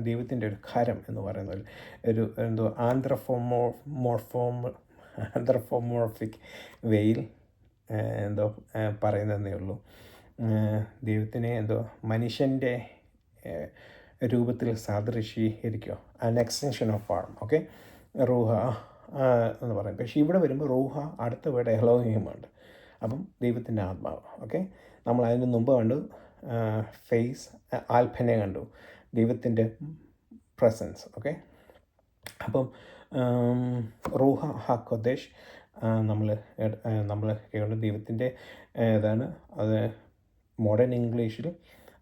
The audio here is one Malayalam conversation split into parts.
ദൈവത്തിൻ്റെ ഒരു കരം എന്ന് പറയുന്നത് ഒരു എന്തോ ആന്ത്രഫോമോർഫിക് വെയിൽ എന്തോ പറയുന്നതേ ഉള്ളൂ. ദൈവത്തിനെ എന്തോ മനുഷ്യൻ്റെ രൂപത്തിൽ സാദൃശീകരിക്കുക, an extension of arm. Okay, റൂഹ എന്ന് പറയും. പക്ഷേ ഇവിടെ വരുമ്പോൾ റൂഹ അടുത്ത വേർഡ് എലോഹിമുണ്ട്. അപ്പം ദൈവത്തിൻ്റെ ആത്മാവ്. ഓക്കെ, നമ്മൾ അതിന് മുമ്പ് കണ്ടു ഫേസ് ആൽഫനെ കണ്ടു, ദൈവത്തിൻ്റെ പ്രസൻസ്. ഓക്കെ, അപ്പം റൂഹ ഹക്കൊദേശ് നമ്മൾ കേൾക്കുന്നത് ദൈവത്തിൻ്റെ ഇതാണ്. അത് മോഡേൺ ഇംഗ്ലീഷിൽ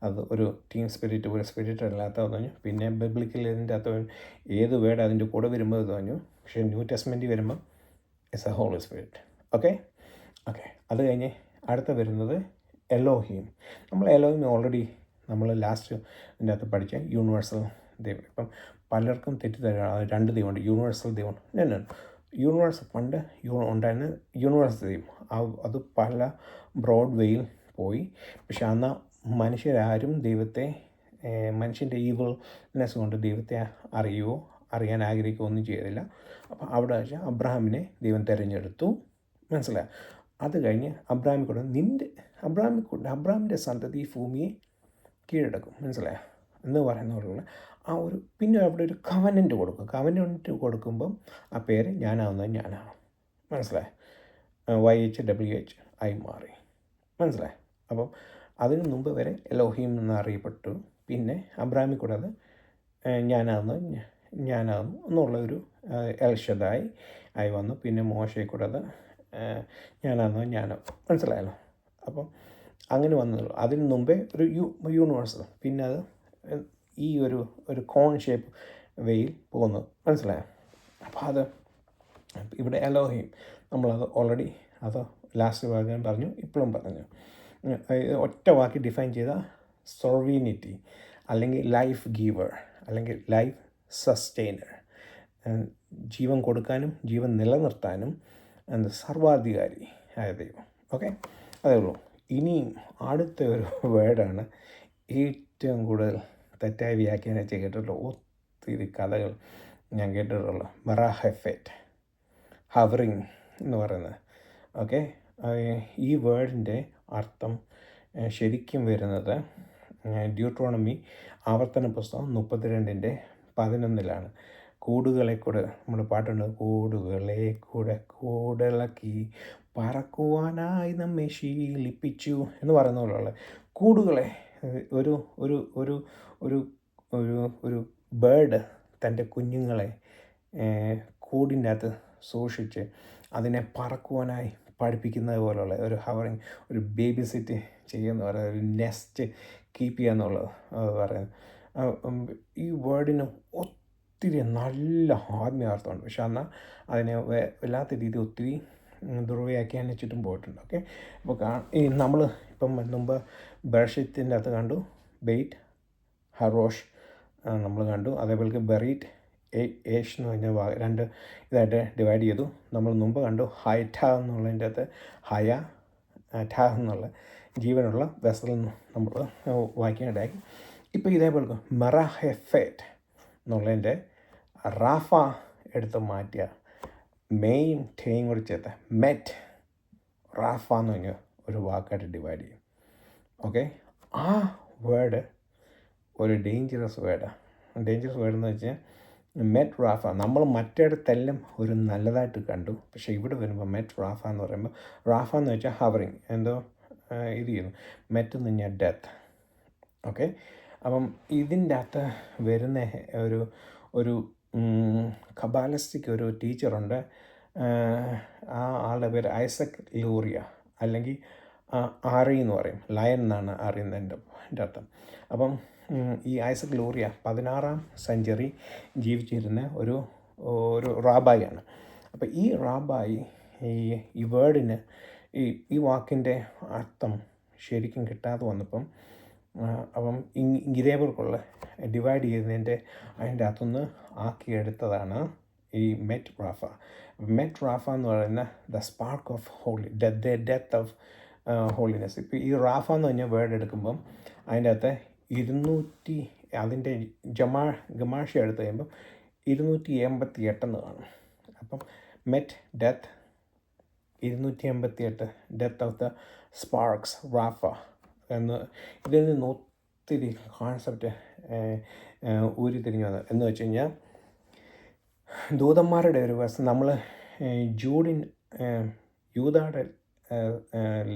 അത് ഒരു ടീം സ്പിരിറ്റ്, ഒരു സ്പിരിറ്റ് അല്ലാത്ത പറഞ്ഞു. പിന്നെ ബിബ്ലിക്കൽ ഇതിൻ്റെ അകത്ത് ഏത് വേർഡ് അതിൻ്റെ കൂടെ വരുമ്പോൾ ഇത് പറഞ്ഞു. പക്ഷേ ന്യൂ ടെസ്റ്റ്മെൻറ്റിൽ വരുമ്പോൾ it's a holy spirit. Okay, അത് കഴിഞ്ഞ് അടുത്ത വരുന്നത് എലോഹീം. നമ്മൾ എലോഹീം ഓൾറെഡി നമ്മൾ ലാസ്റ്റ് ഇതിൻ്റെ അകത്ത് പഠിച്ച യൂണിവേഴ്സൽ ദൈവം. ഇപ്പം പലർക്കും തെറ്റിദ്ധരിക്കണം, അത് 2 ദൈവമുണ്ട്, യൂണിവേഴ്സൽ ദൈവം. യൂണിവേഴ്സൽ പണ്ട് ഉണ്ടായിരുന്ന യൂണിവേഴ്സൽ ദൈവം അത് പല ബ്രോഡ് വേയിൽ പോയി. പക്ഷെ അന്ന് മനുഷ്യരാരും ദൈവത്തെ, മനുഷ്യൻ്റെ ഈവിൾനെസ് കൊണ്ട് ദൈവത്തെ അറിയാൻ ആഗ്രഹിക്കുകയോ ഒന്നും ചെയ്തില്ല. അപ്പം അവിടെ വെച്ചാൽ അബ്രഹാമിനെ ദൈവം തിരഞ്ഞെടുത്തു. മനസ്സിലായി? അത് കഴിഞ്ഞ് അബ്രഹാമിൻ്റെ സന്തതി ഭൂമിയെ കീഴടക്കും. മനസ്സിലായോ എന്ന് പറയുന്ന പോലുള്ള ആ ഒരു, പിന്നെ അവിടെ ഒരു കവനൻ്റ് കൊടുക്കും. കവനൻ്റ് കൊടുക്കുമ്പം ആ പേര് ഞാനാവുന്നത് ഞാനാണ്. മനസ്സിലായി? YHWH ആയി മാറി. മനസ്സിലായി? അപ്പം അതിന് മുമ്പ് വരെ എലോഹീം എന്നറിയപ്പെട്ടു. പിന്നെ അബ്രാമിൽ കൂടെ അത് ഞാനാവുന്നു എന്നുള്ളൊരു എൽഷദായി ആയി വന്നു. പിന്നെ മോശയിൽ കൂടെ അത് ഞാനോ. മനസ്സിലായല്ലോ? അപ്പം അങ്ങനെ വന്നുള്ളൂ. അതിന് മുമ്പേ ഒരു യൂണിവേഴ്സൽ, പിന്നെ അത് ഈ ഒരു കോൺ ഷേപ്പ് വെയിൽ പോകുന്നു. മനസ്സിലായോ? അപ്പോൾ അത് ഇവിടെ എലോഹീം നമ്മളത് ഓൾറെഡി അത് ലാസ്റ്റ് ഭാഗം പറഞ്ഞു, ഇപ്പോഴും പറഞ്ഞു. ഒറ്റ വാക്കി ഡിഫൈൻ ചെയ്ത സോർവീനിറ്റി, അല്ലെങ്കിൽ ലൈഫ് ഗീവർ, അല്ലെങ്കിൽ ലൈഫ് സസ്റ്റെയിനർ, ജീവൻ കൊടുക്കാനും ജീവൻ നിലനിർത്താനും സർവാധികാരി ആയ ദൈവം. ഓക്കെ, അതേ ഉള്ളൂ. ഇനിയും അടുത്ത ഒരു വേർഡാണ് ഏറ്റവും കൂടുതൽ തെറ്റായി വ്യാഖ്യാനിച്ച് കേട്ടിട്ടുള്ള ഒത്തിരി കഥകൾ ഞാൻ കേട്ടിട്ടുള്ളൂ. മെറാഹെഫേറ്റ്, ഹവറിങ് എന്ന് പറയുന്നത്. ഓക്കെ, ഈ വേർഡിൻ്റെ അർത്ഥം ശരിക്കും വരുന്നത് ഡ്യൂട്രോണമി ആവർത്തന പുസ്തകം 32:11 കൂടുകളെ കൂടെ, നമ്മുടെ പാട്ടുണ്ട്, കൂടുകളെ കൂടെ കൂടിളക്കി പറക്കുവാനായി നമ്മെ ശീലിപ്പിച്ചു എന്ന് പറയുന്ന പോലുള്ള കൂടുകളെ, ഒരു ഒരു ഒരു ഒരു ഒരു ഒരു ബേർഡ് തൻ്റെ കുഞ്ഞുങ്ങളെ കൂടിൻ്റെ അകത്ത് സൂക്ഷിച്ച് അതിനെ പറക്കുവാനായി പഠിപ്പിക്കുന്നത് പോലുള്ള ഒരു ഹവറിങ്, ഒരു ബേബി സിറ്റ് ചെയ്യുന്ന പറയുന്നത്, ഒരു നെസ്റ്റ് കീപ്പ് ചെയ്യുക എന്നുള്ളത് പറയുന്നത്. ഈ വേർഡിന് ഒത്തിരി നല്ല ആത്മീയാർത്ഥമുണ്ട്. പക്ഷെ എന്നാൽ അതിനെ വല്ലാത്ത രീതി ഒത്തിരി ദുർവ്യാഖ്യാനിച്ചിട്ടും പോയിട്ടുണ്ട്. ഓക്കെ, അപ്പോൾ നമ്മൾ ഇപ്പം മുമ്പ് ബർഷിത്തിൻ്റെ അകത്ത് കണ്ടു, ബെയ്റ്റ് ഹറോഷ് നമ്മൾ കണ്ടു. അതേപോലെ ബെറീറ്റ് ഏഷ് എന്ന് പറഞ്ഞ 2 ഇതായിട്ട് ഡിവൈഡ് ചെയ്തു. നമ്മൾ മുമ്പ് കണ്ടു ഹൈറ്റ എന്നുള്ളതിൻ്റെ അകത്ത് ഹയ ഠ എന്നുള്ള ജീവനുള്ള വെസൽ നമ്മൾ വായിക്കാനിടയാക്കി. ഇപ്പോൾ ഇതേപോലെ മെറാഹെഫേറ്റ് എന്നുള്ളതിൻ്റെ റാഫ എടുത്ത് മാറ്റിയ മെയിൻ ടേയും കൂടി ചേർത്ത് മെറ്റ് റാഫ എന്ന് പറഞ്ഞ ഒരു വാക്കായിട്ട് ഡിവൈഡ് ചെയ്യും. ഓക്കെ, ആ വേർഡ് ഒരു ഡേഞ്ചറസ് വേർഡാണ്. ഡേഞ്ചറസ് വേർഡ് എന്ന് വെച്ചാൽ മെറ്റ് റാഫ നമ്മൾ മറ്റിടത്തെല്ലാം ഒരു നല്ലതായിട്ട് കണ്ടു. പക്ഷേ ഇവിടെ വരുമ്പോൾ മെറ്റ് റാഫ എന്ന് പറയുമ്പോൾ, റാഫ എന്ന് വെച്ചാൽ ഹവറിങ്, എന്തോ ഇത് ചെയ്യുന്നു. മെറ്റ് എന്ന് പറഞ്ഞാൽ ഡെത്ത്. ഓക്കെ, അപ്പം ഇതിൻ്റെ അകത്ത് വരുന്ന ഒരു കബാലിസ്റ്റിക് ഒരു ടീച്ചറുണ്ട്. ആ ആളുടെ പേര് ഐസക് ലൂറിയ, അല്ലെങ്കിൽ ആറി എന്ന് പറയും. ലയൻ എന്നാണ് അറിയുന്നതിൻ്റെ അർത്ഥം. അപ്പം ഈ ഐസക് ലൂറിയ 16ാം സെഞ്ചുറി ജീവിച്ചിരുന്ന ഒരു റാബായിയാണ്. അപ്പോൾ ഈ റാബായി ഈ വേർഡിന് ഈ വാക്കിൻ്റെ അർത്ഥം ശരിക്കും കിട്ടാതെ വന്നപ്പം അപ്പം ഇതേപോലുള്ള ഡിവൈഡ് ചെയ്തതിൻ്റെ അതിൻ്റെ അകത്തുനിന്ന് ആക്കിയെടുത്തതാണ് ഈ മെറ്റ് റാഫ. മെറ്റ് റാഫ എന്ന് പറയുന്ന the spark of holy, death of holiness. ഇപ്പോൾ ഈ റാഫ എന്ന് പറഞ്ഞ വേർഡ് എടുക്കുമ്പം അതിൻ്റെ അകത്ത് അതിൻ്റെ ഗമാഷ എടുത്ത് കഴിയുമ്പം 288 കാണും. അപ്പം മെറ്റ് death 288, death of the sparks റാഫ എന്ന് ഇതിൽ നിന്ന് ഒത്തിരി കോൺസെപ്റ്റ് ഉരുത്തിരിഞ്ഞു വന്നത് എന്ന് വെച്ച് കഴിഞ്ഞാൽ ദൂതന്മാരുടെ ഒരു വശം നമ്മൾ ജൂഡിൻ യൂദായുടെ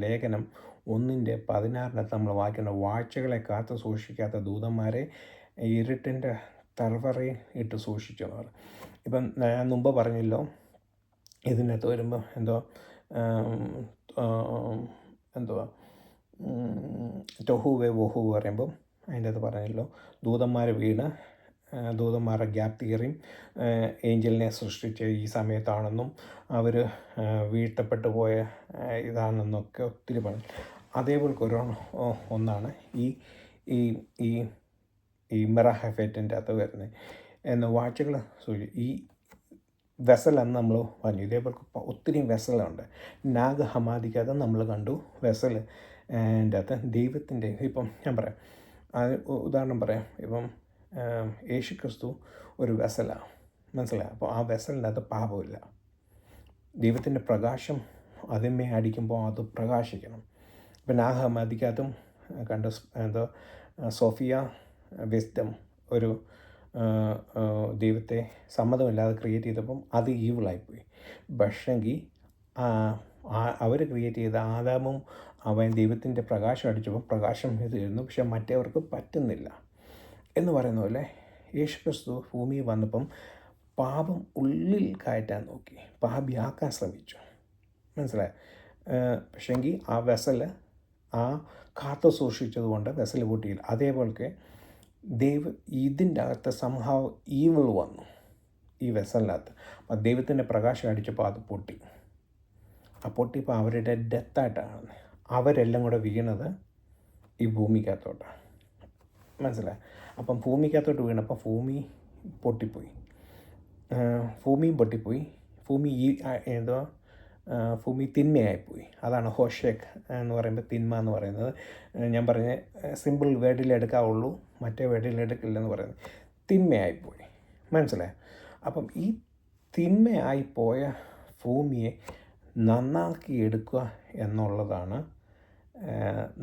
ലേഖനം 1:16 നമ്മൾ വായിക്കുന്ന വാഴ്ചകളെ കാത്തു സൂക്ഷിക്കാത്ത ദൂതന്മാരെ ഇരുട്ടിൻ്റെ തലവറയിൽ ഇട്ട് സൂക്ഷിച്ചു എന്ന് പറയും. ഇപ്പം ഞാൻ മുമ്പ് പറഞ്ഞല്ലോ, ഇതിനകത്ത് വരുമ്പോൾ എന്തുവാ ടൊഹുവെ വൊഹു പറയുമ്പം അതിൻ്റെ അകത്ത് പറഞ്ഞല്ലോ, ദൂതന്മാർ വീണ് ദൂതന്മാരുടെ ഗ്യാപ്പ് തിയറിയും ഏഞ്ചലിനെ സൃഷ്ടിച്ച ഈ സമയത്താണെന്നും അവർ വീഴ്ത്തപ്പെട്ടു പോയ ഇതാണെന്നൊക്കെ ഒത്തിരി പറഞ്ഞു. അതേപോലെ ഒന്നാണ് ഈ ഈ ഈ ഈ മെറാഹഫേറ്റിൻ്റെ അകത്ത് വരുന്നത് എന്ന വാഴ്ചകൾ ഈ വെസലെന്ന് നമ്മൾ പറഞ്ഞു. ഇതേപോലെ ഒത്തിരി വെസലുണ്ട്. നാഗ് ഹമാദിക്കകത്ത് നമ്മൾ കണ്ടു വെസൽ എൻ്റെ അകത്ത് ദൈവത്തിൻ്റെ. ഇപ്പം ഞാൻ പറയാം, ഉദാഹരണം പറയാം. ഇപ്പം യേശു ക്രിസ്തു ഒരു വെസലാണ്, മനസ്സിലായി. അപ്പോൾ ആ വെസലിൻ്റെ അകത്ത് പാപമില്ല. ദൈവത്തിൻ്റെ പ്രകാശം അതിന്മേ അടിക്കുമ്പോൾ അത് പ്രകാശിക്കണം. ഇപ്പം നാഗ് ഹമാദിക്കകത്തും കണ്ടു സോഫിയ വിസ്ഡം ഒരു ദൈവത്തെ സമ്മതമില്ലാതെ ക്രിയേറ്റ് ചെയ്തപ്പം അത് ഈവിളായിപ്പോയി. പക്ഷെങ്കിൽ അവർ ക്രിയേറ്റ് ചെയ്ത ആദാമും അവൻ ദൈവത്തിൻ്റെ പ്രകാശം അടിച്ചപ്പോൾ പ്രകാശം ചെയ്തിരുന്നു, പക്ഷെ മറ്റവർക്ക് പറ്റുന്നില്ല എന്ന് പറയുന്ന പോലെ യേശു ക്രിസ്തു ഭൂമിയിൽ വന്നപ്പം പാപം ഉള്ളിൽ കയറ്റാൻ നോക്കി, പാപിയാക്കാൻ ശ്രമിച്ചു, മനസ്സിലായി. പക്ഷെങ്കിൽ ആ വെസൽ ആ കാത്തു സൂക്ഷിച്ചതുകൊണ്ട് വെസൽ പൊട്ടിയില്ല. അതേപോലെ ഇതിൻ്റെ അകത്ത് സംഹാവ് ഈവിൾ വന്നു ഈ വെസലിനകത്ത്. അപ്പോൾ ദൈവത്തിൻ്റെ പ്രകാശം അടിച്ചപ്പോൾ അത് പൊട്ടി. ആ പൊട്ടിയപ്പോൾ അവരുടെ ഡെത്തായിട്ടാണ് അവരെല്ലാം കൂടെ വീണത് ഈ ഭൂമിക്കകത്തോട്ടാണ്, മനസ്സിലായി. അപ്പം ഭൂമിക്കകത്തോട്ട് വീണപ്പോൾ ഭൂമി പൊട്ടിപ്പോയി, ഭൂമിയും പൊട്ടിപ്പോയി. ഭൂമി തിന്മയായിപ്പോയി. അതാണ് ഹോഷേക്ക് എന്ന് പറയുമ്പോൾ തിന്മ എന്ന് പറയുന്നത്. ഞാൻ പറഞ്ഞ സിമ്പിൾ വേർഡിലെടുക്കാവുള്ളൂ, മറ്റേ വേർഡിലെടുക്കില്ലെന്ന് പറയുന്നത്. തിന്മയായിപ്പോയി, മനസ്സിലായി. അപ്പം ഈ തിന്മയായിപ്പോയ ഭൂമിയെ നന്നാക്കി എടുക്കുക എന്നുള്ളതാണ്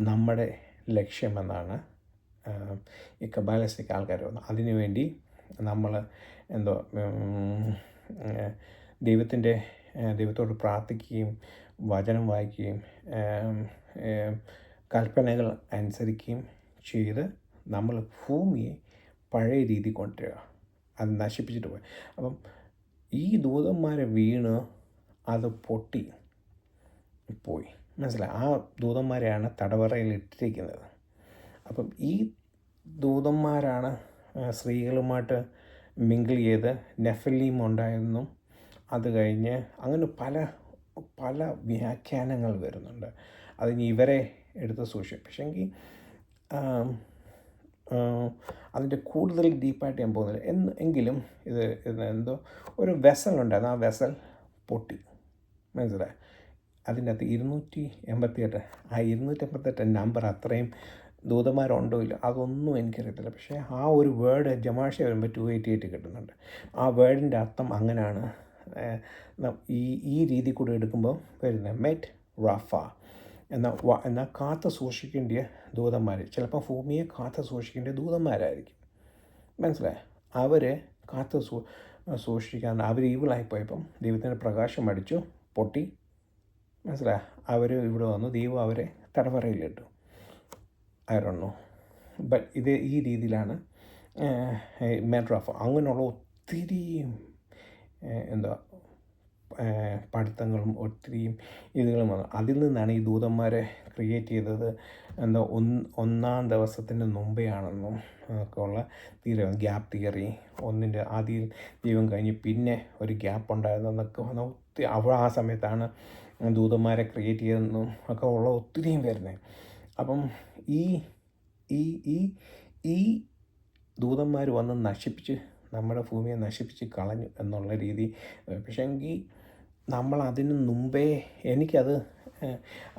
നമ്മുടെ ലക്ഷ്യമെന്നാണ് ഈ കബാലിസ്റ്റിക് ആൾക്കാർ വന്നത്. അതിനുവേണ്ടി നമ്മൾ ദൈവത്തോട് പ്രാർത്ഥിക്കുകയും വചനം വായിക്കുകയും കൽപ്പനകൾ അനുസരിക്കുകയും ചെയ്ത് നമ്മൾ ഭൂമിയെ പഴയ രീതി കൊണ്ടുവരിക, അത് നശിപ്പിച്ചിട്ട് പോയി. അപ്പം ഈ ദൂതന്മാരെ വീണ് അത് പൊട്ടി പോയി, മനസ്സിലായി. ആ ദൂതന്മാരെയാണ് തടവറയിൽ ഇട്ടിരിക്കുന്നത്. അപ്പം ഈ ദൂതന്മാരാണ് സ്ത്രീകളുമായിട്ട് മിങ്കിൾ ചെയ്ത് നെഫലീം ഉണ്ടായെന്നും അത് കഴിഞ്ഞ് അങ്ങനെ പല പല വ്യാഖ്യാനങ്ങൾ വരുന്നുണ്ട്. അതിന് ഇവരെ എടുത്ത് സൂക്ഷിക്കും. പക്ഷേങ്കിൽ അതിൻ്റെ കൂടുതൽ ഡീപ്പായിട്ട് ഞാൻ പോകുന്നില്ല. എങ്കിലും ഇത് ഒരു വെസലുണ്ടായിരുന്നു, ആ വെസൽ പൊട്ടി, മനസ്സിലായി. അതിൻ്റെ അകത്ത് 288, ആ 288 നമ്പർ അത്രയും ദൂതന്മാരുണ്ടോ ഇല്ല അതൊന്നും എനിക്കറിയത്തില്ല. പക്ഷേ ആ ഒരു വേർഡ് ജമാഷ വരുമ്പോൾ 288 കിട്ടുന്നുണ്ട്. ആ വേർഡിൻ്റെ അർത്ഥം അങ്ങനെയാണ്. ഈ രീതി കൂടെ എടുക്കുമ്പോൾ വരുന്നത് മെറ്റ് റാഫ എന്നാൽ കാത്തു സൂക്ഷിക്കേണ്ടിയ ദൂതന്മാർ. ചിലപ്പോൾ ഭൂമിയെ കാത്തു സൂക്ഷിക്കേണ്ട ദൂതന്മാരായിരിക്കും, മനസ്സിലായി. അവരെ കാത്തു സൂക്ഷിക്കാൻ അവർ ഈവിളായിപ്പോയപ്പം ദൈവത്തിൻ്റെ പ്രകാശം അടിച്ചു പൊട്ടി, മനസ്സിലായി. അവർ ഇവിടെ വന്നു, ദൈവം അവരെ തടവറയിലിട്ടു. ഐ ഡോണ്ട് നോ, ബട്ട് ഇത് ഈ രീതിയിലാണ് മെട്രാഫ്. അങ്ങനെയുള്ള ഒത്തിരി പഠിത്തങ്ങളും ഒത്തിരിയും ഇതുകളും വന്നു. അതിൽ നിന്നാണ് ഈ ദൂതന്മാരെ ക്രിയേറ്റ് ചെയ്തത് ഒന്നാം ദിവസത്തിൻ്റെ മുമ്പേ ആണെന്നും ഒക്കെ ഉള്ള ഗ്യാപ്പ് തിയറി. ഒന്നിൻ്റെ ആദ്യം ദൈവം കഴിഞ്ഞ് പിന്നെ ഒരു ഗ്യാപ്പ് ഉണ്ടായിരുന്നെന്നൊക്കെ വന്ന ഒത്തിരി ആ സമയത്താണ് ദൂതന്മാരെ ക്രിയേറ്റ് ചെയ്തതെന്നും ഒക്കെ ഉള്ള ഒത്തിരിയും വരുന്നത്. അപ്പം ഈ ഈ ഈ ഈ ദൂതന്മാർ വന്ന് നശിപ്പിച്ച് നമ്മുടെ ഭൂമിയെ നശിപ്പിച്ച് കളഞ്ഞു എന്നുള്ള രീതി. പക്ഷേങ്കിൽ നമ്മൾ അതിന് മുമ്പേ എനിക്കത്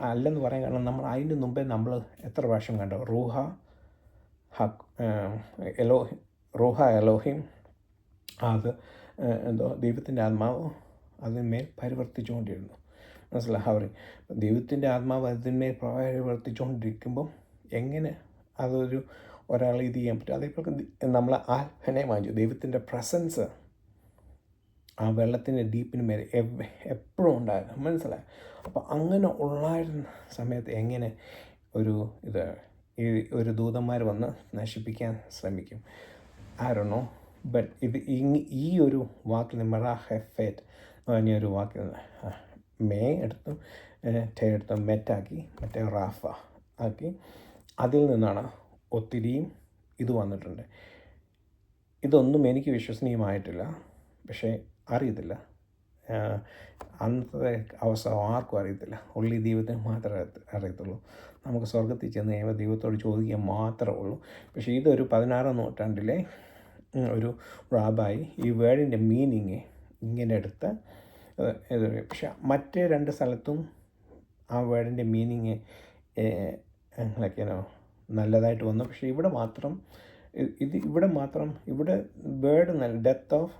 അല്ലെന്ന് പറയാൻ കാരണം നമ്മൾ അതിന് മുമ്പേ നമ്മൾ എത്ര പ്രാവശ്യം കണ്ടു റൂഹ ഹക് എലോ റൂഹ എലോഹിം, അത് ദൈവത്തിൻ്റെ ആത്മാവ് അതിന്മേൽ പരിവർത്തിച്ചുകൊണ്ടിരുന്നു. മനസ്സിലായി? ദൈവത്തിൻ്റെ ആത്മാവ് അതിന്മേൽ പരിവർത്തിച്ചുകൊണ്ടിരിക്കുമ്പം എങ്ങനെ ഒരാൾ ഇത് ചെയ്യാൻ പറ്റും? അതേപോലെ നമ്മൾ ആൽഫനെ വാങ്ങിച്ചു, ദൈവത്തിൻ്റെ പ്രസൻസ് ആ വെള്ളത്തിൻ്റെ ഡീപ്പിന് മേലെ എപ്പോഴും ഉണ്ടായിരുന്നു. മനസ്സിലായി? അപ്പോൾ അങ്ങനെ ഉള്ളായിരുന്ന സമയത്ത് എങ്ങനെ ഒരു ദൂതന്മാർ വന്ന് നശിപ്പിക്കാൻ ശ്രമിക്കും? ആരണോ. ബട്ട് ഈ ഒരു വാക്കിൽ മെറാഹെഫേറ്റ് എന്ന് പറഞ്ഞൊരു വാക്കിൽ എടുത്തു എടുത്ത് മെറ്റാക്കി മറ്റേ റാഫ ആക്കി, അതിൽ നിന്നാണ് ഒത്തിരിയും ഇത് വന്നിട്ടുണ്ട്. ഇതൊന്നും എനിക്ക് വിശ്വസനീയമായിട്ടില്ല, പക്ഷേ അറിയത്തില്ല. അന്നത്തെ അവസ്ഥ ആർക്കും അറിയത്തില്ല. ഉള്ളി ദൈവത്തിന് മാത്രമേ അറിയത്തുള്ളൂ. നമുക്ക് സ്വർഗത്തിൽ ചെന്ന് കഴിയുമ്പോൾ ദൈവത്തോട് ചോദിക്കാൻ മാത്രമേ ഉള്ളൂ. പക്ഷേ ഇതൊരു 16-ാം നൂറ്റാണ്ടിലെ ഒരു റാബായി ഈ വേർഡിൻ്റെ മീനിങ് ഇങ്ങനെ എടുത്ത് പക്ഷെ മറ്റേ 2 സ്ഥലത്തും ആ വേർഡിൻ്റെ മീനിങ് നല്ലതായിട്ട് വന്നു. പക്ഷേ ഇവിടെ മാത്രം വേർഡ് ഡെത്ത് ഓഫ്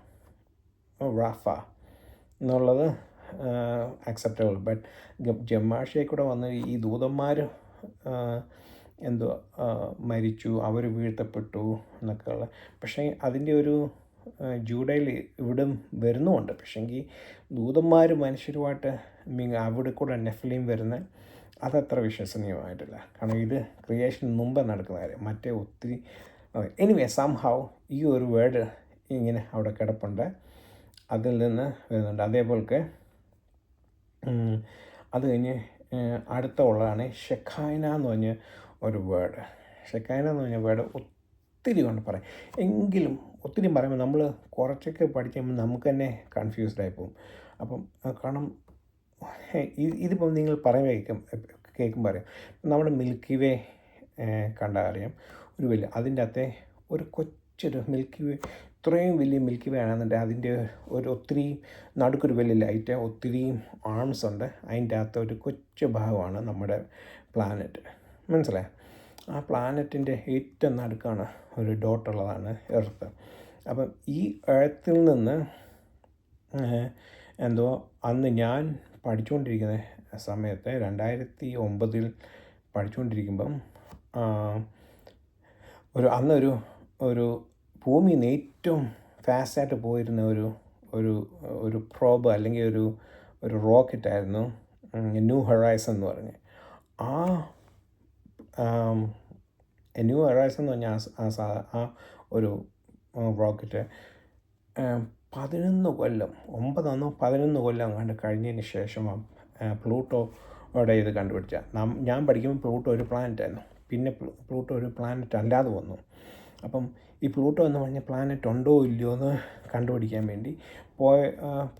റാഫ എന്നുള്ളത് അക്സെപ്റ്റബിൾ. ബട്ട് ജമാഷയെ കൂടെ വന്ന് ഈ ദൂതന്മാർ മരിച്ചു, അവർ വീഴ്ത്തപ്പെട്ടു എന്നൊക്കെ ഉള്ള, പക്ഷേ അതിൻ്റെ ഒരു ജൂഡയിൽ ഇവിടെ വരുന്നുമുണ്ട്. പക്ഷേങ്കിൽ ദൂതന്മാർ മനുഷ്യരുമായിട്ട് അവിടെ കൂടെ നെഫ്ലീം വരുന്ന അതത്ര വിശ്വസനീയമായിട്ടില്ല. കാരണം ഇത് ക്രിയേഷൻ മുമ്പ് നടക്കുന്ന കാര്യം. മറ്റേ ഒത്തിരി എനിവേ സംഹൗ ഈ ഒരു വേർഡ് ഇങ്ങനെ അവിടെ കിടപ്പുണ്ട്, അതിൽ നിന്ന് വരുന്നുണ്ട്. അതേപോലത്തെ അത് കഴിഞ്ഞ് അടുത്ത ഉള്ളതാണ് ഷെഖൈന എന്ന് പറഞ്ഞ ഒരു വേർഡ്. ഷെഖൈന എന്ന് പറഞ്ഞ വേർഡ് ഒത്തിരി കൊണ്ട് പറയും. എങ്കിലും ഒത്തിരി പറയുമ്പോൾ നമ്മൾ കുറച്ചൊക്കെ പഠിക്കുമ്പോൾ നമുക്ക് തന്നെ കൺഫ്യൂസ്ഡ് ആയിപ്പോവും. അപ്പം കാരണം ഇതിപ്പം നിങ്ങൾ കേൾക്കുമ്പോൾ അറിയാം. നമ്മുടെ മിൽക്കി വേ കണ്ടാൽ അറിയാം. ഒരു വലിയ അതിൻ്റെ അകത്തെ ഒരു കൊച്ചൊരു മിൽക്കി വേ, ഇത്രയും വലിയ മിൽക്കി വേ ആണെന്നുണ്ടെങ്കിൽ അതിൻ്റെ ഒത്തിരി നടുക്കൊരു വലിയ ലൈറ്റ്, ഒത്തിരിയും ആർംസ് ഉണ്ട്. അതിൻ്റെ അകത്ത് ഒരു കൊച്ചു ഭാഗമാണ് നമ്മുടെ പ്ലാനറ്റ്. മനസ്സിലായി? ആ പ്ലാനറ്റിൻ്റെ ഏറ്റവും നടുക്കാണ് ഒരു ഡോട്ടുള്ളതാണ് എർത്ത്. അപ്പം ഈ എർത്തിൽ നിന്ന് അന്ന് ഞാൻ പഠിച്ചുകൊണ്ടിരിക്കുന്ന സമയത്ത് 2009 പഠിച്ചുകൊണ്ടിരിക്കുമ്പം ഒരു ഭൂമിയിൽ നിന്ന് ഏറ്റവും ഫാസ്റ്റായിട്ട് പോയിരുന്ന ഒരു പ്രോബ് അല്ലെങ്കിൽ ഒരു റോക്കറ്റായിരുന്നു ന്യൂ ഹൊറൈസൺ എന്ന് പറഞ്ഞ്. ന്യൂ ഹൊറൈസൺ എന്ന് പറഞ്ഞാൽ ആ ഒരു റോക്കറ്റ് 11 കൊല്ലം 11 കൊല്ലം കണ്ട് കഴിഞ്ഞതിന് ശേഷമാണ് പ്ലൂട്ടോയുടെ ഇത് കണ്ടുപിടിച്ച. ഞാൻ പഠിക്കുമ്പോൾ പ്ലൂട്ടോ ഒരു പ്ലാനറ്റായിരുന്നു. പിന്നെ പ്ലൂട്ടോ ഒരു പ്ലാനറ്റ് അല്ലാതെ വന്നു. അപ്പം ഈ പ്ലൂട്ടോ എന്ന് പറഞ്ഞ പ്ലാനറ്റ് ഉണ്ടോ ഇല്ലയോ എന്ന് കണ്ടുപിടിക്കാൻ വേണ്ടി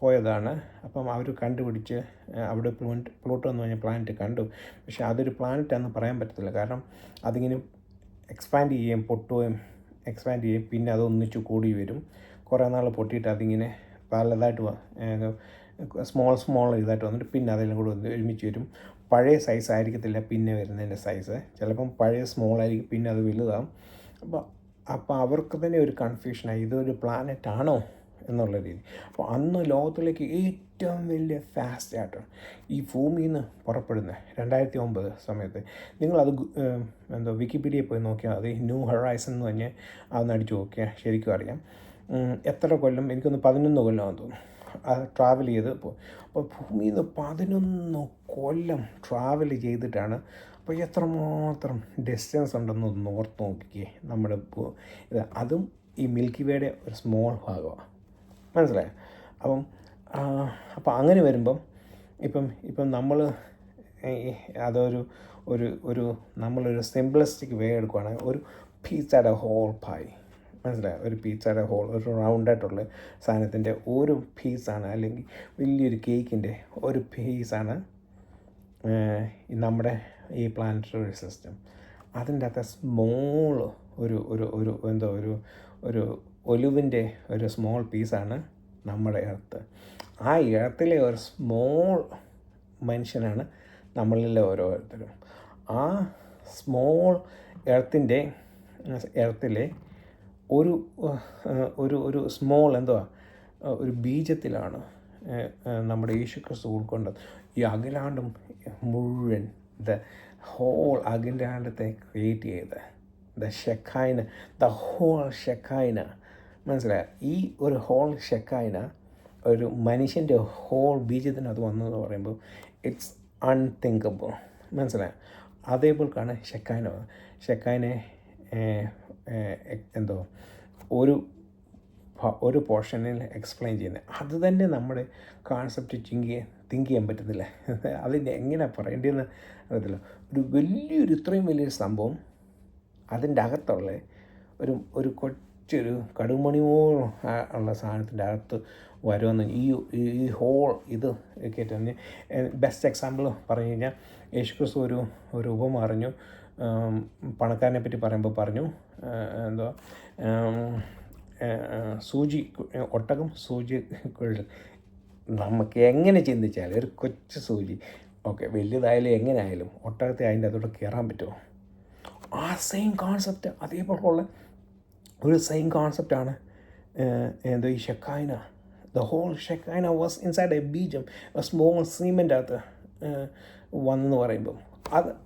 പോയതാണ്. അപ്പം അവർ കണ്ടുപിടിച്ച് അവിടെ പ്ലൂട്ടോ എന്ന് പറഞ്ഞ പ്ലാനറ്റ് കണ്ടു. പക്ഷേ അതൊരു പ്ലാനറ്റാണെന്ന് പറയാൻ പറ്റത്തില്ല. കാരണം അതിങ്ങനെ എക്സ്പാൻഡ് ചെയ്യുകയും പൊട്ടുകയും എക്സ്പാൻഡ് ചെയ്യും, പിന്നെ അതൊന്നിച്ച് കൂടി വരും. കുറേ നാൾ പൊട്ടിയിട്ട് അതിങ്ങനെ പലതായിട്ട് സ്മോൾ ഇതായിട്ട് വന്നിട്ട് പിന്നെ അതെല്ലാം കൂടെ ഒരുമിച്ച് വരും. പഴയ സൈസ് ആയിരിക്കത്തില്ല പിന്നെ വരുന്നതിൻ്റെ സൈസ്. ചിലപ്പം പഴയ സ്മോൾ ആയിരിക്കും, പിന്നെ അത് വലുതാവും. അപ്പോൾ അവർക്ക് തന്നെ ഒരു കൺഫ്യൂഷനായി, ഇതൊരു പ്ലാനറ്റ് ആണോ എന്നുള്ള രീതി. അപ്പോൾ അന്ന് ലോകത്തിലേക്ക് ഏറ്റവും വലിയ ഫാസ്റ്റായിട്ട് ഈ ഭൂമിയിൽ നിന്ന് പുറപ്പെടുന്നത് 2009 സമയത്ത്. നിങ്ങളത് വിക്കിപീഡിയയിൽ പോയി നോക്കിയാൽ മതി. ന്യൂ ഹൊറൈസൺ എന്ന് പറഞ്ഞ് അതൊന്ന് അടിച്ച് നോക്കിയാൽ ശരിക്കും അറിയാം. എത്ര കൊല്ലം, എനിക്കൊന്ന് 11 കൊല്ലമാണെന്ന് തോന്നുന്നു അത് ട്രാവൽ ചെയ്ത് അപ്പോൾ ഭൂമിയിൽ നിന്ന് 11 കൊല്ലം ട്രാവൽ ചെയ്തിട്ടാണ്. അപ്പോൾ എത്രമാത്രം ഡിസ്റ്റൻസ് ഉണ്ടെന്ന് ഓർത്ത് നോക്കിക്കേ നമ്മുടെ ഇത്. അതും ഈ മിൽക്കി വേയുടെ ഒരു സ്മോൾ ഭാഗമാണ്. മനസ്സിലായോ? അപ്പം അങ്ങനെ വരുമ്പം ഇപ്പം നമ്മൾ നമ്മളൊരു സിംപ്ലിസ്റ്റിക് വേ എടുക്കുകയാണെങ്കിൽ ഒരു പിസ്സയുടെ ഹോൾ പായി, മനസ്സിലായോ? ഒരു പിസ്സയുടെ ഹോൾ, ഒരു റൗണ്ടായിട്ടുള്ള സാധനത്തിൻ്റെ ഒരു പീസാണ്, അല്ലെങ്കിൽ വലിയൊരു കേക്കിൻ്റെ ഒരു പീസാണ് നമ്മുടെ ഈ പ്ലാനറ്ററി സിസ്റ്റം. അതിൻ്റെ അകത്ത് സ്മോൾ ഒരു ഒലിവിൻ്റെ ഒരു സ്മോൾ പീസാണ് നമ്മുടെ എർത്ത്. ആ എർത്തിലെ ഒരു സ്മോൾ മനുഷ്യനാണ് നമ്മളിലെ ഓരോരുത്തരും. ആ സ്മോൾ എർത്തിൻ്റെ എർത്തിലെ ഒരു ഒരു സ്മോൾ എന്തുവാ ഒരു ബീജത്തിലാണ് നമ്മുടെ യേശു ക്രിസ്തു ഉൾക്കൊണ്ടത്. ഈ അഖിലാണ്ടം മുഴുവൻ ഹോൾ അഖിലാണ്ടത്തെ ക്രിയേറ്റ് ചെയ്ത് ഷെക്കൈന, ഹോൾ ഷെക്കൈന, മനസ്സിലായോ? ഈ ഒരു ഹോൾ ഷെക്കൈന ഒരു മനുഷ്യൻ്റെ ഹോൾ ബീജത്തിനകത്ത് വന്നതെന്ന് പറയുമ്പോൾ ഇറ്റ്സ് അൺതിങ്കബിൾ, മനസ്സിലായോ? അതേപോലെക്കാണ് ഷെക്കൈനെ എന്തോ ഒരു പോർഷനിൽ എക്സ്പ്ലെയിൻ ചെയ്യുന്നത്. അത് തന്നെ നമ്മുടെ കോൺസെപ്റ്റ് തിങ്ക് ചെയ്യാൻ പറ്റുന്നില്ല. അതിൻ്റെ എങ്ങനെ പറയേണ്ടതെന്ന് അറിയത്തില്ല. ഇത്രയും വലിയൊരു സംഭവം അതിൻ്റെ അകത്തുള്ള ഒരു കൊച്ചൊരു കടുമണിയോളം ഉള്ള സാധനത്തിൻ്റെ അകത്ത് വരുമെന്ന് ഈ ഹോൾ ഇത് കേട്ടു. ബെസ്റ്റ് എക്സാമ്പിൾ പറഞ്ഞു കഴിഞ്ഞാൽ യേശുക്രിസ്തു ഒരു ഉപമ പറഞ്ഞു. പണക്കാരനെ പറ്റി പറയുമ്പോൾ പറഞ്ഞു എന്തോ ഒട്ടകം സൂചി കുഴൽ. നമുക്ക് എങ്ങനെ ചിന്തിച്ചാലും ഒരു കൊച്ചു സൂചി, ഓക്കെ, വലുതായാലും എങ്ങനെ ആയാലും ഒട്ടകത്തെ അതിൻ്റെ അതോടെ കയറാൻ പറ്റുമോ? ആ സെയിം കോൺസെപ്റ്റ്, അതേപോലുള്ള ഒരു സെയിം കോൺസെപ്റ്റാണ് എന്തോ ഈ ഷെക്കൈന. ദ ഹോൾ ഷെക്കൈന വാസ് ഇൻസൈഡ് എ ബീജം, സ്മോൾ സീമെൻ്റ് അകത്ത് വന്നെന്ന് പറയുമ്പം